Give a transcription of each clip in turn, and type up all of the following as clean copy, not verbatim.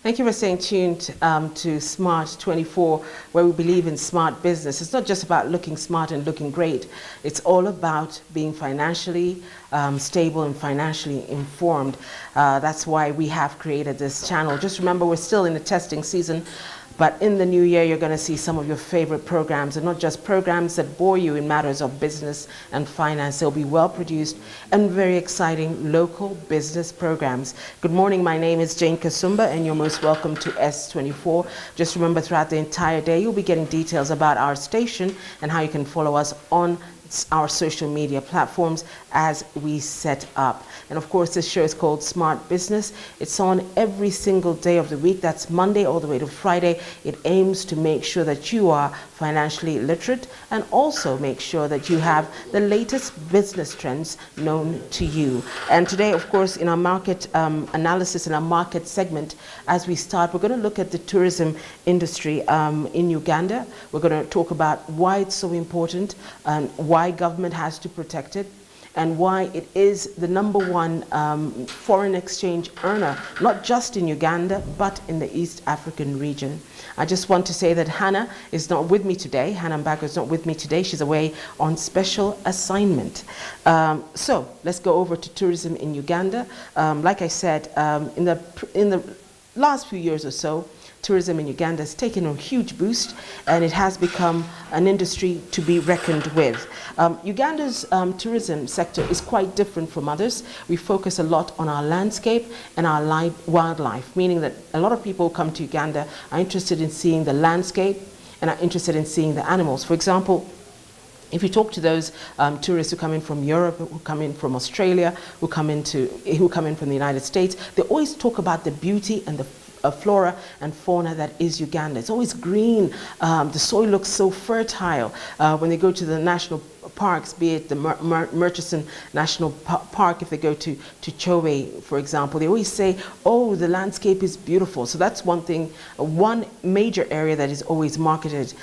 Thank you for staying tuned to Smart24, where we believe in smart business. It's not just about looking smart and looking great. It's all about being financially stable and financially informed. That's why we have created this channel. Just remember, we're still in the testing season. But in the new year, you're going to see some of your favorite programs, and not just programs that bore you in matters of business and finance. They'll be well produced and very exciting local business programs. Good morning. My name is Jane Kasumba, and you're most welcome to S24. Just remember, throughout the entire day, you'll be getting details about our station and how you can follow us on our social media platforms as we set up. And of course, this show is called Smart Business. It's on every single day of the week. That's Monday all the way to Friday. It aims to make sure that you are financially literate and also make sure that you have the latest business trends known to you. And today, of course, in our market analysis, in our market segment, as we start, we're going to look at the tourism industry in Uganda. We're going to talk about why it's so important and why government has to protect it, and why it is the #1 foreign exchange earner, not just in Uganda, but in the East African region. I just want to say that Hannah is not with me today. Hannah Mbago is not with me today. She's away on special assignment. So let's go over to tourism in Uganda. Like I said, in the last few years or so, tourism in Uganda has taken a huge boost, and it has become an industry to be reckoned with. Uganda's tourism sector is quite different from others. We focus a lot on our landscape and our wildlife, meaning that a lot of people who come to Uganda are interested in seeing the landscape and are interested in seeing the animals. For example, if you talk to those tourists who come in from Europe, who come in from Australia, who come in from the United States, they always talk about the beauty and the flora and fauna that is Uganda. It's always green. The soil looks so fertile. When they go to the national parks, be it the Murchison National Park, if they go to Chobe, for example, they always say, oh, the landscape is beautiful. So that's one thing, one major area that is always marketed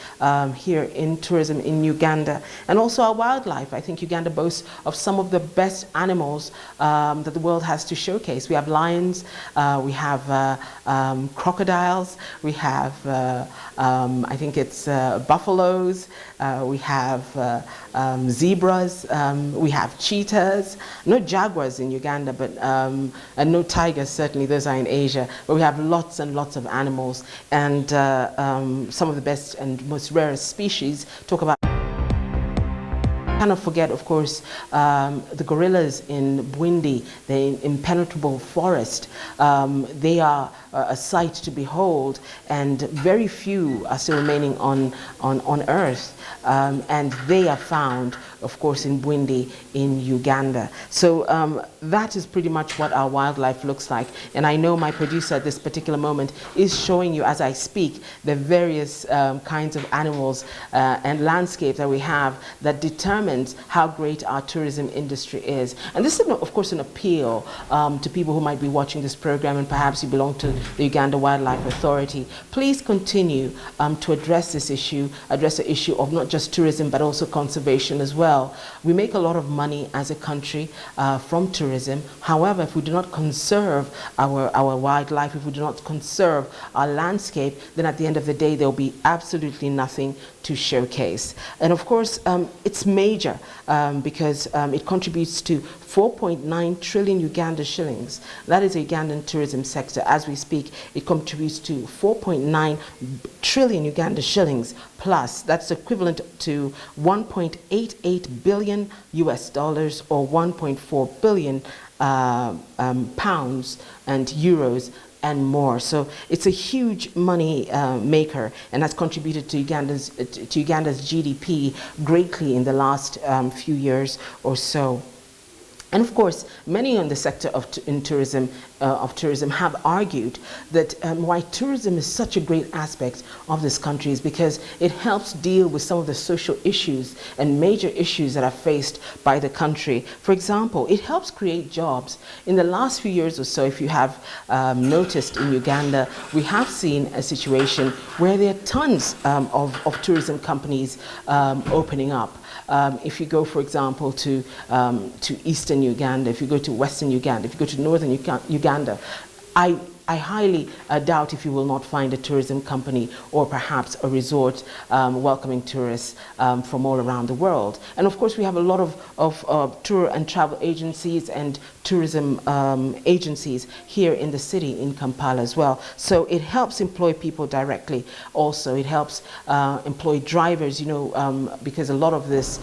here in tourism in Uganda. And also our wildlife. I think Uganda boasts of some of the best animals that the world has to showcase. We have lions, we have crocodiles, we have, I think it's buffaloes, we have zebras, we have cheetahs, no jaguars in Uganda, but and no tigers, certainly those are in Asia, but we have lots and lots of animals, and some of the best and most rarest species. Talk about, cannot forget, of course, the gorillas in Bwindi, the impenetrable forest. They are a sight to behold, and very few are still remaining on Earth. And they are found, of course, in Bwindi in Uganda. So that is pretty much what our wildlife looks like. And I know my producer at this particular moment is showing you, as I speak, the various kinds of animals and landscape that we have that determines how great our tourism industry is. And this is, of course, an appeal to people who might be watching this program, and perhaps you belong to the Uganda Wildlife Authority. Please continue to address this issue, address the issue of not just tourism, but also conservation as well. We make a lot of money as a country from tourism. However, if we do not conserve our wildlife, if we do not conserve our landscape, then at the end of the day, there'll be absolutely nothing to showcase. And of course, it's major because it contributes to 4.9 trillion Uganda shillings. That is a Ugandan tourism sector. As we speak, it contributes to 4.9 trillion Uganda shillings plus. That's equivalent to 1.88 billion US dollars, or 1.4 billion pounds and euros and more. So it's a huge money maker, and has contributed to Uganda's GDP greatly in the last few years or so. And of course, many in the sector of tourism have argued that why tourism is such a great aspect of this country is because it helps deal with some of the social issues and major issues that are faced by the country. For example, it helps create jobs. In the last few years or so, if you have noticed in Uganda, we have seen a situation where there are tons of tourism companies opening up. If you go, for example, to eastern Uganda, if you go to western Uganda, if you go to northern Uganda, I I highly doubt if you will not find a tourism company or perhaps a resort welcoming tourists from all around the world. And of course, we have a lot of tour and travel agencies and tourism agencies here in the city in Kampala as well. So it helps employ people directly. Also, it helps employ drivers, because a lot of this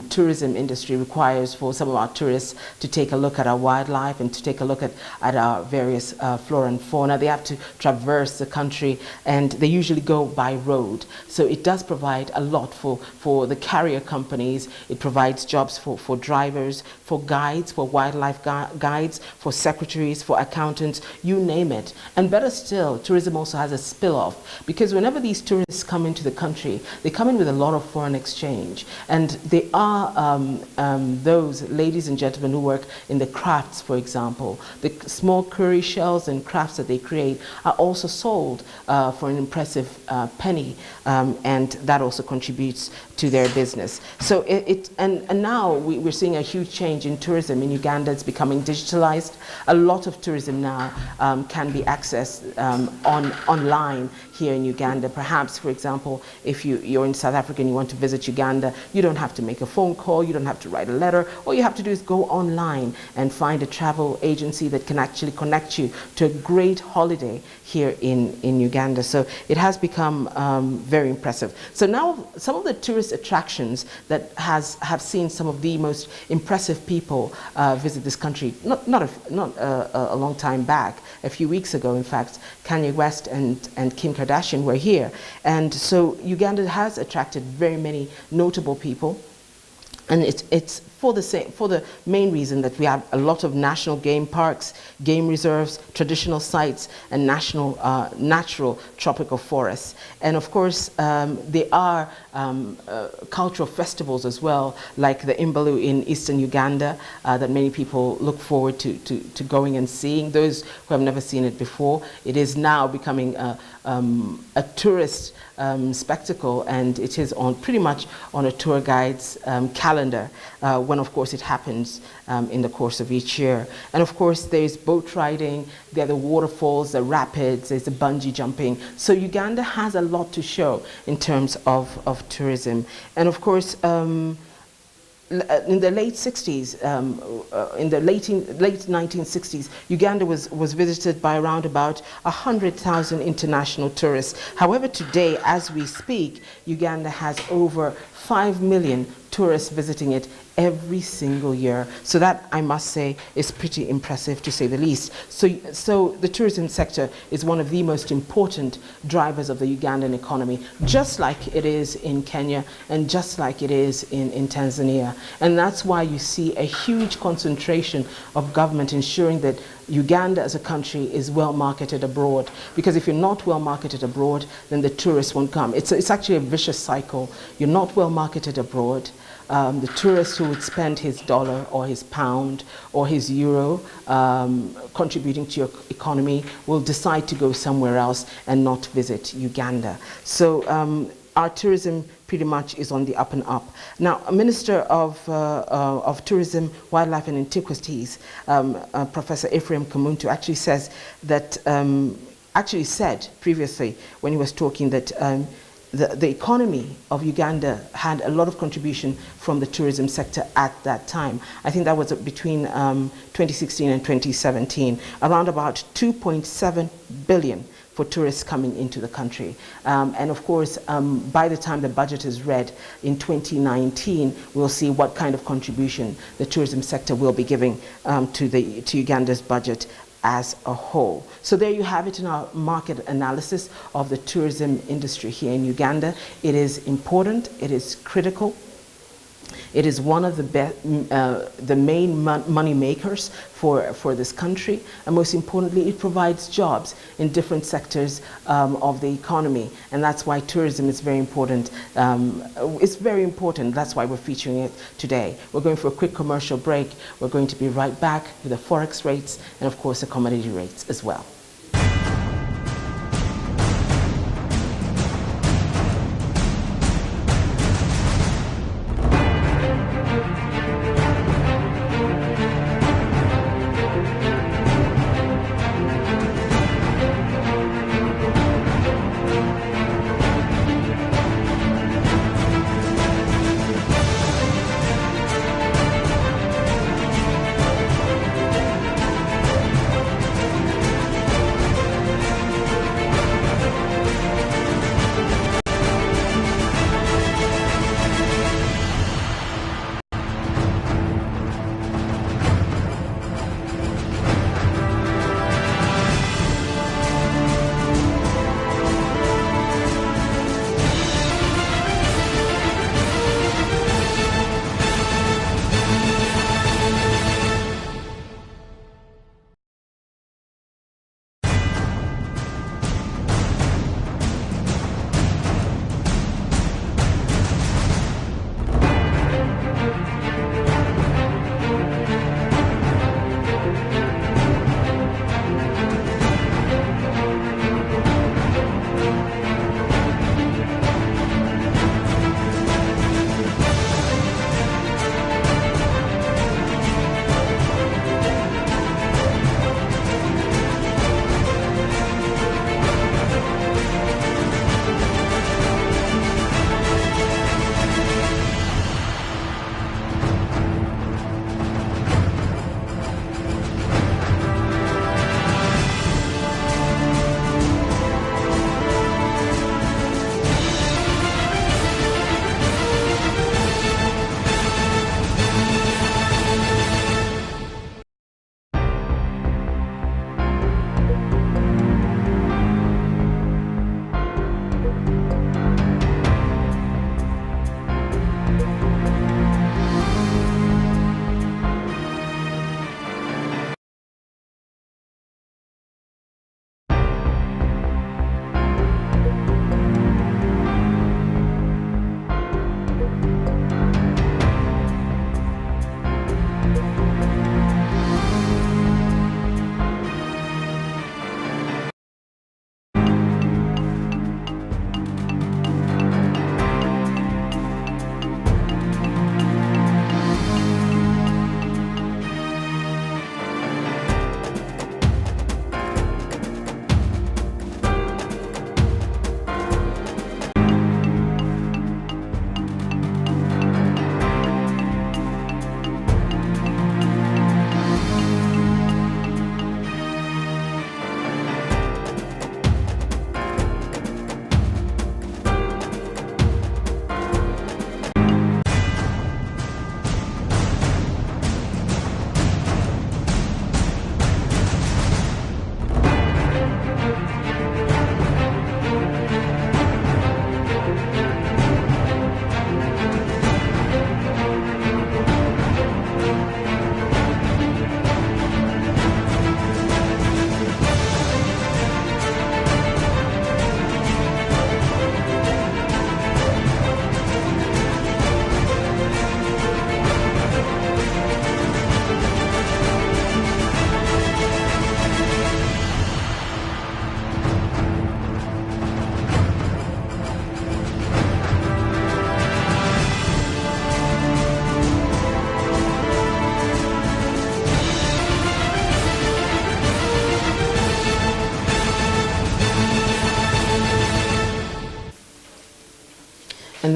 tourism industry requires for some of our tourists to take a look at our wildlife and to take a look at our various flora and fauna. They have to traverse the country, and they usually go by road. So it does provide a lot for the carrier companies. It provides jobs for drivers, for guides, for wildlife guides, for secretaries, for accountants, you name it. And better still, tourism also has a spill-off, because whenever these tourists come into the country, they come in with a lot of foreign exchange. And they are those ladies and gentlemen who work in the crafts, for example. The small curry shells and crafts that they create are also sold for an impressive penny, and that also contributes to their business. So and now we're seeing a huge change in tourism in Uganda. It's becoming digitalized. A lot of tourism now can be accessed online here in Uganda. Perhaps, for example, if you're in South Africa and you want to visit Uganda, you don't have to make a phone call, you don't have to write a letter. All you have to do is go online and find a travel agency that can actually connect you to a great holiday here in Uganda. So it has become very impressive. So now some of the tourist attractions that have seen some of the most impressive people visit this country, not a long time back, a few weeks ago, in fact, Kanye West and Kim Kardashian were here. And so Uganda has attracted very many notable people. And it's for the main reason that we have a lot of national game parks, game reserves, traditional sites, and national natural tropical forests. And of course, there are cultural festivals as well, like the Imbalu in eastern Uganda, that many people look forward to going and seeing. Those who have never seen it before, it is now becoming a tourist spectacle, and it is pretty much on a tour guide's calendar when, of course, it happens in the course of each year. And of course, there's boat riding, there are the waterfalls, the rapids, there's the bungee jumping. So Uganda has a lot to show in terms of tourism. And of course, in the late 60s, in the late 1960s, Uganda was visited by around about 100,000 international tourists. However, today, as we speak, Uganda has over 5 million tourists visiting it every single year. So that, I must say, is pretty impressive, to say the least. So the tourism sector is one of the most important drivers of the Ugandan economy, just like it is in Kenya and just like it is in Tanzania. And that's why you see a huge concentration of government ensuring that Uganda as a country is well marketed abroad. Because if you're not well marketed abroad, then the tourists won't come. It's actually a vicious cycle. You're not well marketed abroad. The tourist who would spend his dollar or his pound or his euro contributing to your economy will decide to go somewhere else and not visit Uganda. So our tourism pretty much is on the up and up. Now, a Minister of Tourism, Wildlife and Antiquities, Professor Ephraim Kamuntu, actually says that, actually said previously when he was talking that the economy of Uganda had a lot of contribution from the tourism sector at that time. I think that was between 2016 and 2017, around about 2.7 billion for tourists coming into the country. And of course, by the time the budget is read in 2019, we'll see what kind of contribution the tourism sector will be giving to Uganda's budget as a whole. So there you have it in our market analysis of the tourism industry here in Uganda. It is important, it is critical. It is one of the main money makers for this country, and most importantly, it provides jobs in different sectors of the economy, and that's why tourism is very important. It's very important. That's why we're featuring it today. We're going for a quick commercial break. We're going to be right back with the forex rates and, of course, the commodity rates as well.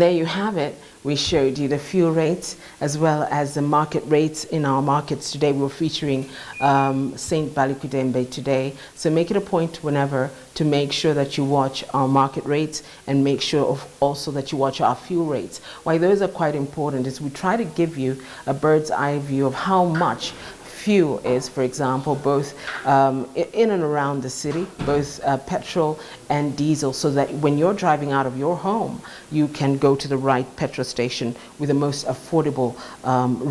And there you have it. We showed you the fuel rates as well as the market rates in our markets today. We were featuring St. Balikudembe today. So make it a point whenever to make sure that you watch our market rates and make sure also that you watch our fuel rates. Why those are quite important is we try to give you a bird's eye view of how much fuel is, for example, both in and around the city, both petrol and diesel, so that when you're driving out of your home, you can go to the right petrol station with the most affordable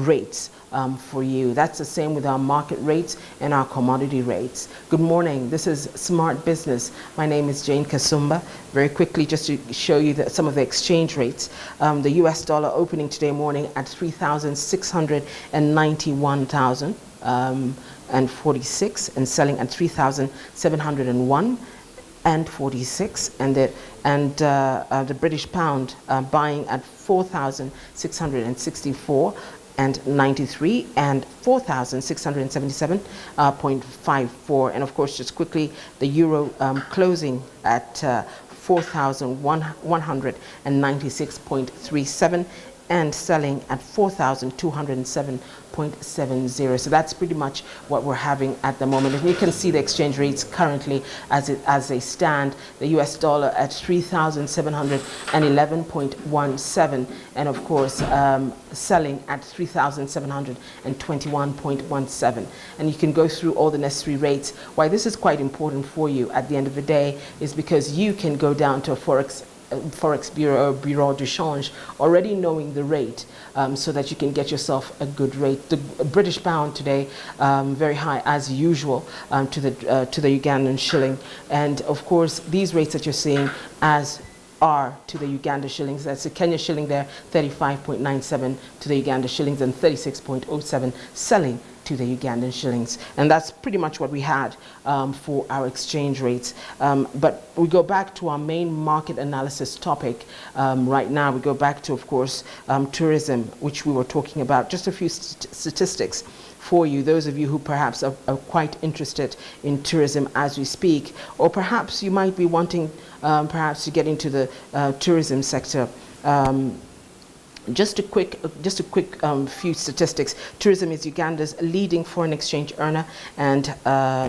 rates for you. That's the same with our market rates and our commodity rates. Good morning. This is Smart Business. My name is Jane Kasumba. Very quickly, just to show you some of the exchange rates. The US dollar opening today morning at 3,691,000. And 46, and selling at 3,701 and 46, and the British pound buying at 4,664 and 93 and 4,677.54, and of course, just quickly, the euro closing at 4,196.37 and selling at 4,207.70. So that's pretty much what we're having at the moment. And you can see the exchange rates currently as they stand. The US dollar at 3,711.17, and of course selling at 3,721.17. And you can go through all the necessary rates. Why this is quite important for you at the end of the day is because you can go down to a Forex Bureau, Bureau de Change, already knowing the rate, so that you can get yourself a good rate. The British pound today very high as usual to the Ugandan shilling, and of course these rates that you're seeing are to the Uganda shillings. That's the Kenya shilling there, 35.97 to the Uganda shillings, and 36.07 selling to the Ugandan shillings. And that's pretty much what we had for our exchange rates. But we go back to our main market analysis topic right now. We go back to, of course, tourism, which we were talking about. Just a few statistics for you, those of you who perhaps are quite interested in tourism as we speak, or perhaps you might be wanting perhaps to get into the tourism sector. Just a quick few statistics. Tourism is Uganda's leading foreign exchange earner, and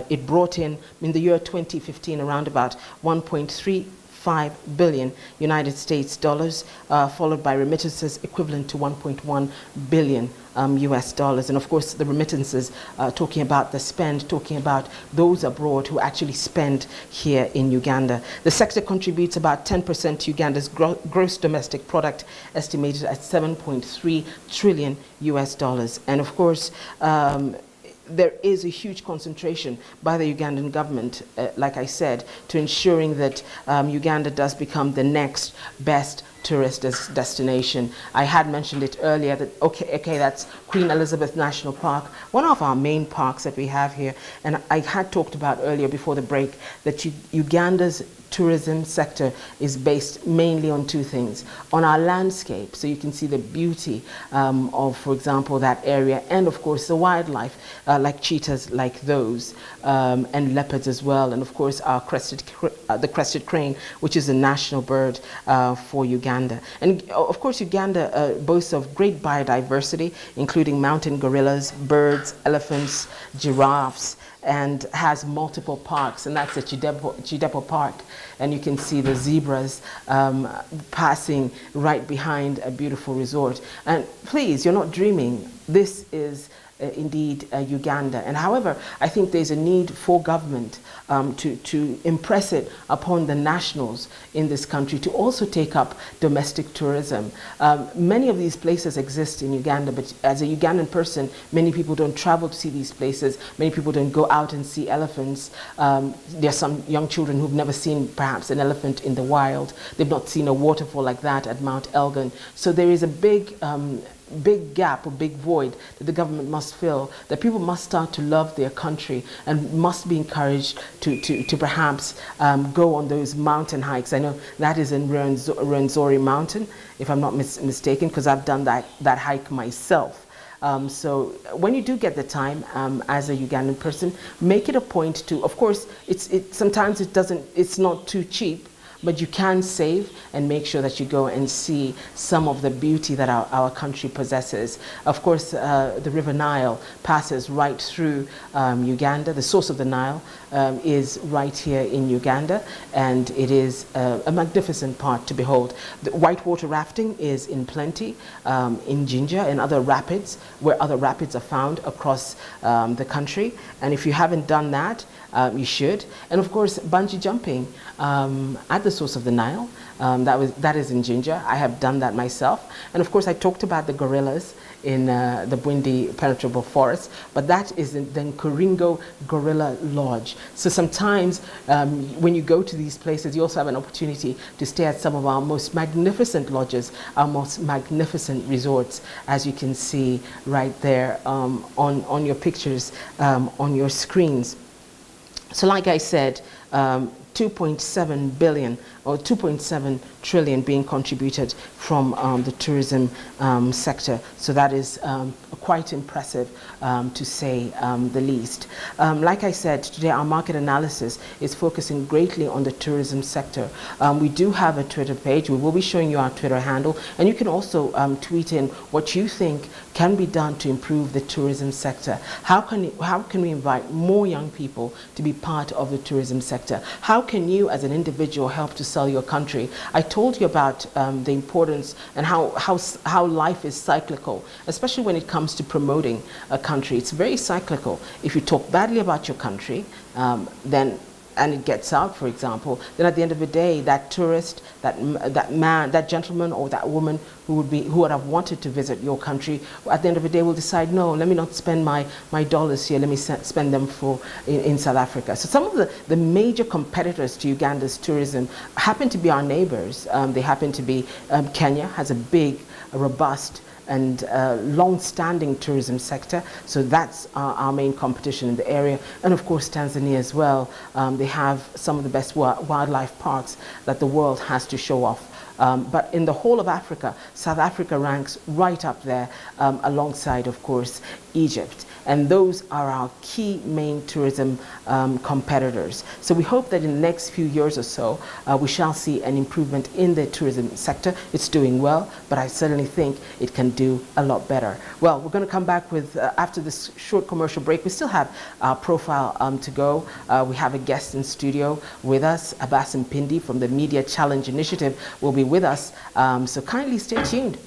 it brought in the year 2015 around about 1.35 billion United States dollars, followed by remittances equivalent to 1.1 billion US dollars. And of course the remittances, talking about the spend, talking about those abroad who actually spend here in Uganda. The sector contributes about 10% to Uganda's gross domestic product, estimated at 7.3 trillion US dollars. And of course there is a huge concentration by the Ugandan government, like I said, to ensuring that Uganda does become the next best tourist destination. I had mentioned it earlier that okay, that's Queen Elizabeth National Park, one of our main parks that we have here. And I had talked about earlier before the break that Uganda's tourism sector is based mainly on two things: on our landscape, so you can see the beauty of, for example, that area, and of course the wildlife, like cheetahs, like those, and leopards as well, and of course our the crested crane, which is a national bird for Uganda. And of course Uganda boasts of great biodiversity, including mountain gorillas, birds, elephants, giraffes, and has multiple parks, and that's at Chidepo Park. And you can see the zebras passing right behind a beautiful resort. And please, you're not dreaming. This is indeed Uganda. And however, I think there's a need for government to impress it upon the nationals in this country to also take up domestic tourism. Many of these places exist in Uganda, but as a Ugandan person, many people don't travel to see these places. Many people don't go out and see elephants. There's some young children who've never seen perhaps an elephant in the wild. They've not seen a waterfall like that at Mount Elgon. So there is a big gap, a big void that the government must fill, that people must start to love their country and must be encouraged to perhaps go on those mountain hikes. I know that is in Rwenzori Mountain, if I'm not mistaken, because I've done that hike myself. So when you do get the time as a Ugandan person, make it a point to, of course, sometimes it's not too cheap, but you can save and make sure that you go and see some of the beauty that our country possesses. Of course, the River Nile passes right through Uganda. The source of the Nile is right here in Uganda, and it is a magnificent part to behold. The whitewater rafting is in plenty in Jinja and other rapids, where other rapids are found across the country. And if you haven't done that, you should. And of course, bungee jumping at the source of the Nile. That is in Jinja. I have done that myself. And of course, I talked about the gorillas in the Bwindi Penetrable Forest, but that is in the Kuringo Gorilla Lodge. So sometimes when you go to these places, you also have an opportunity to stay at some of our most magnificent lodges, our most magnificent resorts, as you can see right there on your pictures, on your screens. So like I said, 2.7 billion or 2.7 trillion being contributed from the tourism sector. So that is quite impressive to say the least. Like I said, today our market analysis is focusing greatly on the tourism sector. We do have a Twitter page. We will be showing you our Twitter handle, and you can also tweet in what you think can be done to improve the tourism sector. How can we invite more young people to be part of the tourism sector? How can you as an individual help to sell your country? I told you about the importance and how life is cyclical, especially when it comes to promoting a country. It's very cyclical. If you talk badly about your country, and it gets out, for example, then at the end of the day, that tourist, that man, that gentleman or that woman who would have wanted to visit your country, at the end of the day will decide, no, let me not spend my dollars here, let me spend them in South Africa. So some of the major competitors to Uganda's tourism happen to be our neighbors. They happen to be Kenya has a big, robust, and long-standing tourism sector. So that's our main competition in the area. And of course, Tanzania as well. They have some of the best wildlife parks that the world has to show off. But in the whole of Africa, South Africa ranks right up there alongside, of course, Egypt. And those are our key main tourism competitors. So we hope that in the next few years or so, we shall see an improvement in the tourism sector. It's doing well, but I certainly think it can do a lot better. Well, we're going to come back with, after this short commercial break, we still have our profile to go. We have a guest in studio with us, Abbas Mpindi from the Media Challenge Initiative will be with us. So kindly stay tuned.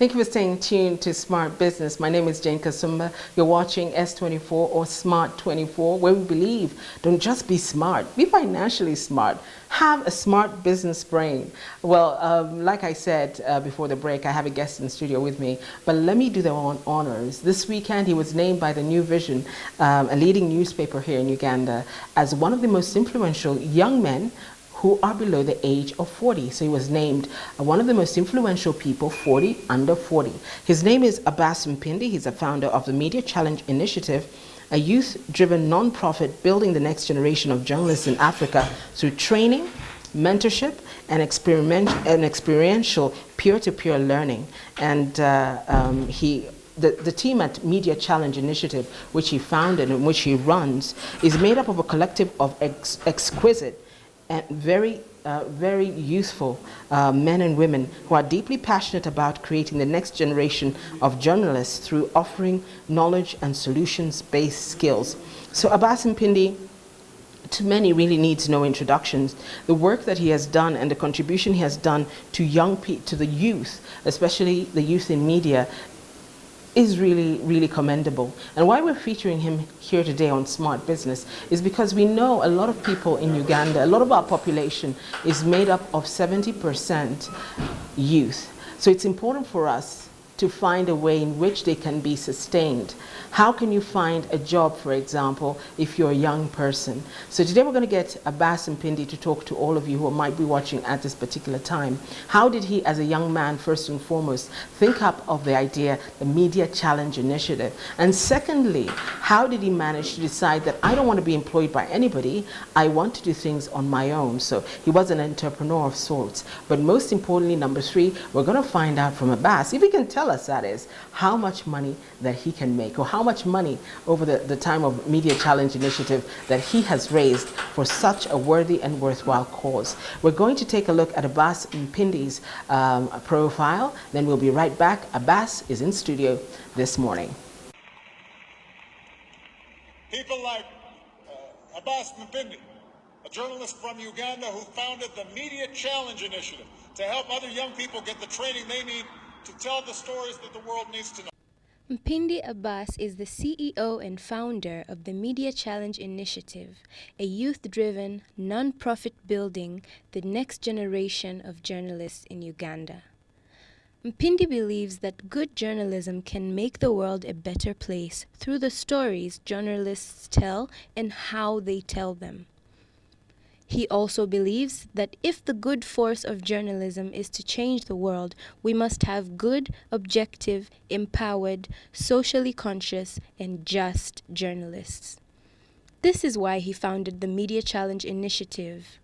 Thank you for staying tuned to Smart Business. My name is Jane Kasumba. You're watching S24 or Smart24, where we believe don't just be smart, be financially smart. Have a smart business brain. Well, like I said before the break, I have a guest in the studio with me, but let me do the honors. This weekend, he was named by the New Vision, a leading newspaper here in Uganda, as one of the most influential young men who are below the age of 40. So he was named one of the most influential people, 40, under 40. His name is Abbas Mpindi. He's a founder of the Media Challenge Initiative, a youth-driven non-profit building the next generation of journalists in Africa through training, mentorship, and experiential peer-to-peer learning. And the team at Media Challenge Initiative, which he founded and which he runs, is made up of a collective of exquisite and very youthful men and women who are deeply passionate about creating the next generation of journalists through offering knowledge and solutions-based skills. So Abbas Mpindi, to many, really needs no introductions. The work that he has done and the contribution he has done to to the youth, especially the youth in media, is really commendable. And why we're featuring him here today on Smart Business is because we know a lot of people in Uganda, a lot of our population is made up of 70% youth. So it's important for us to find a way in which they can be sustained. How can you find a job, for example, if you're a young person? So today we're going to get Abbas Mpindi to talk to all of you who might be watching at this particular time. How did he, as a young man, first and foremost, think up of the idea, the Media Challenge Initiative? And secondly, how did he manage to decide that I don't want to be employed by anybody, I want to do things on my own? So he was an entrepreneur of sorts. But most importantly, number three, we're going to find out from Abbas, if he can tell us, that is, how much money that he can make, or how much money over the time of Media Challenge Initiative that he has raised for such a worthy and worthwhile cause. We're going to take a look at Abbas Mpindi's profile, then we'll be right back. Abbas is in studio this morning. People like Abbas Mpindi, a journalist from Uganda who founded the Media Challenge Initiative to help other young people get the training they need to tell the stories that the world needs to know. Mpindi Abbas is the CEO and founder of the Media Challenge Initiative, a youth-driven, non-profit building the next generation of journalists in Uganda. Mpindi believes that good journalism can make the world a better place through the stories journalists tell and how they tell them. He also believes that if the good force of journalism is to change the world, we must have good, objective, empowered, socially conscious, and just journalists. This is why he founded the Media Challenge Initiative.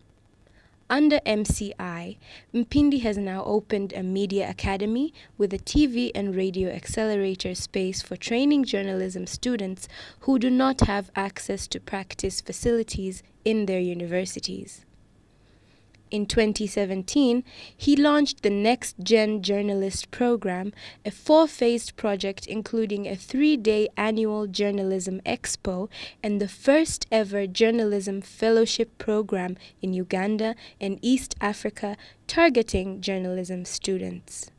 Under MCI, Mpindi has now opened a media academy with a TV and radio accelerator space for training journalism students who do not have access to practice facilities in their universities. In 2017, he launched the Next Gen Journalist Program, a 4-phased project including a 3-day annual journalism expo and the first ever journalism fellowship program in Uganda and East Africa targeting journalism students.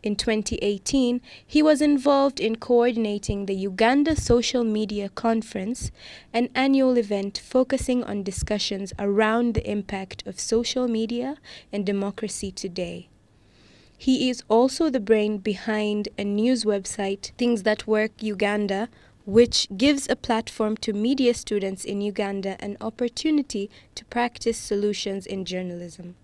In 2018, he was involved in coordinating the Uganda Social Media Conference, an annual event focusing on discussions around the impact of social media and democracy today. He is also the brain behind a news website, Things That Work Uganda, which gives a platform to media students in Uganda an opportunity to practice solutions in journalism.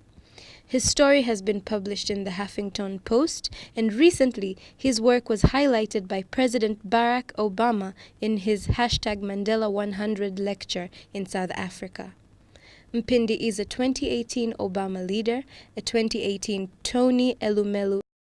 His story has been published in the Huffington Post, and recently his work was highlighted by President Barack Obama in his #Mandela100 lecture in South Africa. Mpindi is a 2018 Obama leader, a 2018 Tony Elumelu